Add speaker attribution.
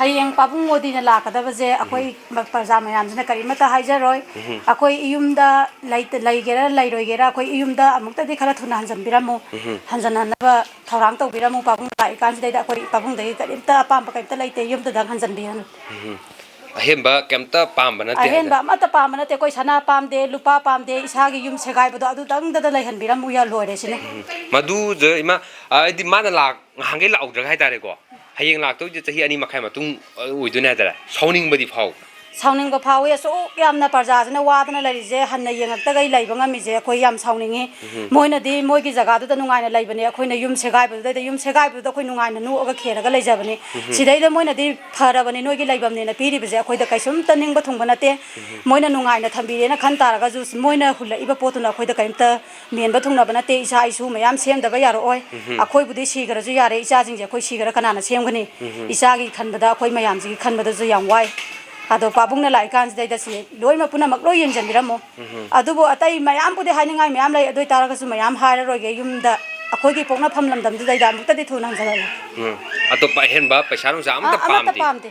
Speaker 1: Hayang pabung modi na lakada ba je ako'y magparza mayam na karimata haijaroy ako'y iyumda laigera lairoigera ako'y iyumda amukta di kala thuna hanjanbiramo hanjananaba thorang tawbiramo pabung lai kansidai ako'y pabung dai karimta apam kaimta laite iyumda dang hanjanbihan
Speaker 2: Ahenba kemta pamba na te
Speaker 1: ahenba amata pamba na te ako'y sana pamde lupa pamde isagi yum segai bodo adu dang da laihanbiramo ya loire sine
Speaker 2: madu je ima di mana lak hangai la audra hai tare ko hayeng lak to je chahi ani makhai matung uiduna dara sauning badi phau
Speaker 1: sauning ba phawe so yamna parja jana wadana larise hanna yengakta gai laiba ngami je akhoi yam sauningi moina di moigi jaga du da nungai na laibani akhoi na yum segai bu da yum segai bu da akhoi nungai na nu aga kheraga laijabani sidai da moina di pharabani noigi laibam ne na piri bije akhoi da kaisum taning ba thungba nate moina nungai na thambire na khan taraga ju moina hula iba potuna akhoi da kaimta men ba thungna bana te isa isu mayam sem da ba yaro oi akhoi bu di sigara ju yare isa jing je akhoi sigara kana na semgani isa gi khan bada akhoi mayam ji khan bada ju yam wai ado pabung na lai kan sidai da si loi ma puna mak loi yen janbiramo adubo atai mayam pudi hainingai mayam lai adoi taraga su mayam haira roge yumda akhoi gi pokna phamlam dam dai da mukta di thuna hanjala
Speaker 2: Attopa henba paisa nung sa amta pamde